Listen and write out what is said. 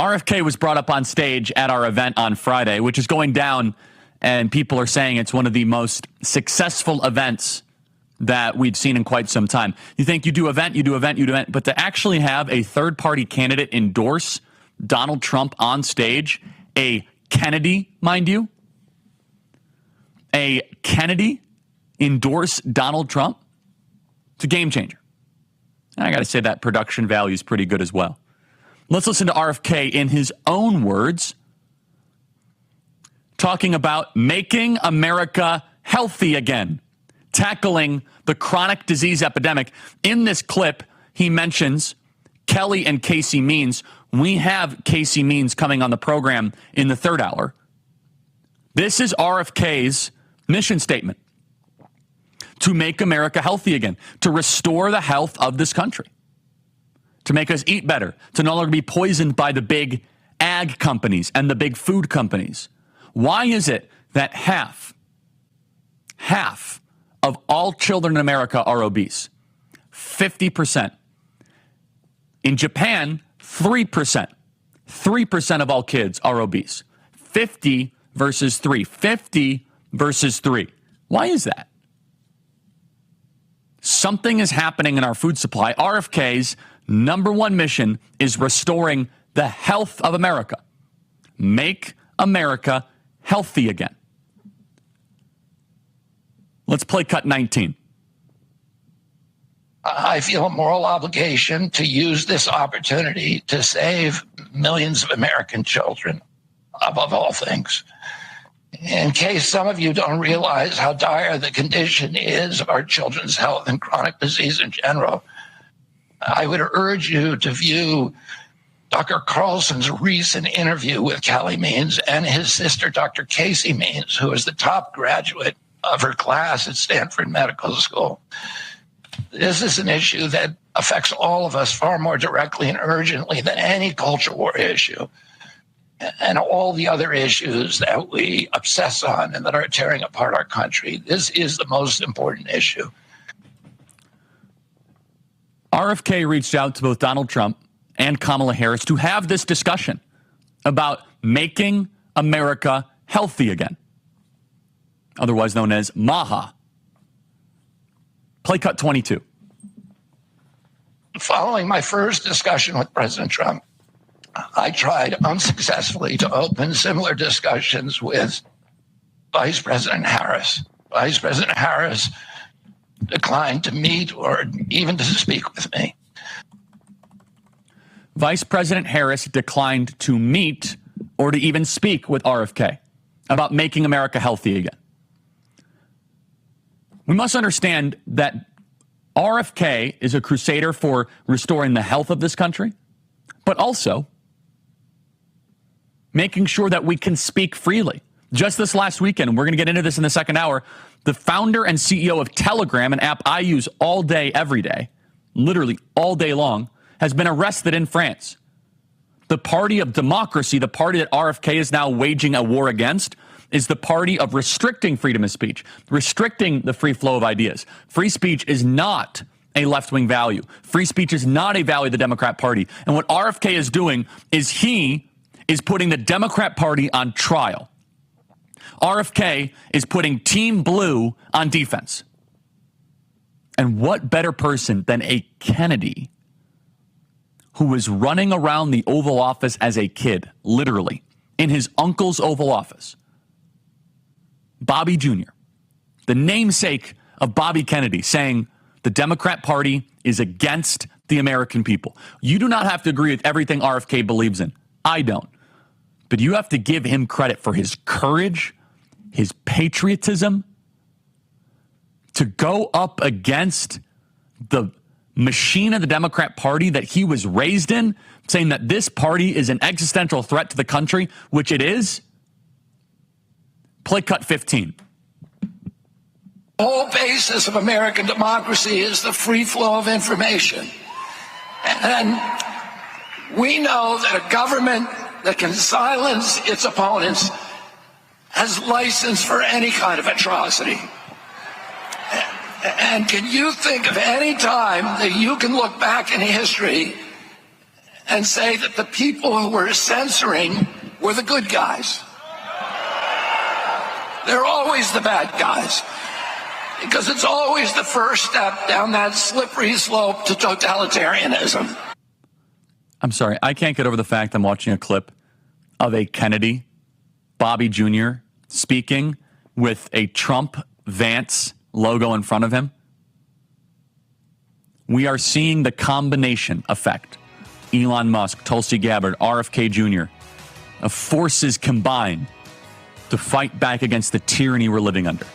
RFK was brought up on stage at our event on Friday, which is going down, and people are saying it's one of the most successful events that we've seen in quite some time. You think you do event, but to actually have a third-party candidate endorse Donald Trump on stage, a Kennedy, mind you, a Kennedy endorse Donald Trump, it's a game changer. And I got to say that production value is pretty good as well. Let's listen to RFK in his own words, talking about making America healthy again, tackling the chronic disease epidemic. In this clip, he mentions Kelly and Casey Means. We have Casey Means coming on the program in the third hour. This is RFK's mission statement: to make America healthy again, to restore the health of this country, to make us eat better, to no longer be poisoned by the big ag companies and the big food companies. Why is it that half of all children in America are obese? 50%. In Japan, 3%. 3% of all kids are obese. 50 versus 3. 50 versus 3. Why is that? Something is happening in our food supply. RFK's number one mission is restoring the health of America. Make America healthy again. Let's play cut 19. I feel a moral obligation to use this opportunity to save millions of American children, above all things. In case some of you don't realize how dire the condition is of our children's health and chronic disease in general, I would urge you to view Dr. Carlson's recent interview with Kelly Means and his sister, Dr. Casey Means, who is the top graduate of her class at Stanford Medical School. This is an issue that affects all of us far more directly and urgently than any culture war issue and all the other issues that we obsess on and that are tearing apart our country. This is the most important issue. RFK reached out to both Donald Trump and Kamala Harris to have this discussion about making America healthy again, otherwise known as MAHA. Play cut 22. Following my first discussion with President Trump, I tried unsuccessfully to open similar discussions with Vice President Harris. Vice President Harris declined to meet or even to speak with me. Vice President Harris declined to meet or to even speak with RFK about making America healthy again. We must understand that RFK is a crusader for restoring the health of this country, but also making sure that we can speak freely. Just this last weekend, and we're going to get into this in the second hour, the founder and CEO of Telegram, an app I use all day, every day, literally all day long, has been arrested in France. The party of democracy, the party that RFK is now waging a war against, is the party of restricting freedom of speech, restricting the free flow of ideas. Free speech is not a left-wing value. Free speech is not a value of the Democrat Party. And what RFK is doing is he is putting the Democrat Party on trial. RFK is putting Team Blue on defense. And what better person than a Kennedy who was running around the Oval Office as a kid, literally, in his uncle's Oval Office. Bobby Jr., the namesake of Bobby Kennedy, saying the Democrat Party is against the American people. You do not have to agree with everything RFK believes in. I don't. But you have to give him credit for his courage, his patriotism, to go up against the machine of the Democrat Party that he was raised in, saying that this party is an existential threat to the country, which it is. Play cut 15. The whole basis of American democracy is the free flow of information. And we know that a government that can silence its opponents has license for any kind of atrocity. And can you think of any time that you can look back in history and say that the people who were censoring were the good guys. They're always the bad guys, because it's always the first step down that slippery slope to totalitarianism. I'm sorry, I can't get over the fact I'm watching a clip of a Kennedy, Bobby Jr., speaking with a Trump Vance logo in front of him. We are seeing the combination effect. Elon Musk, Tulsi Gabbard, RFK Jr., of forces combined to fight back against the tyranny we're living under.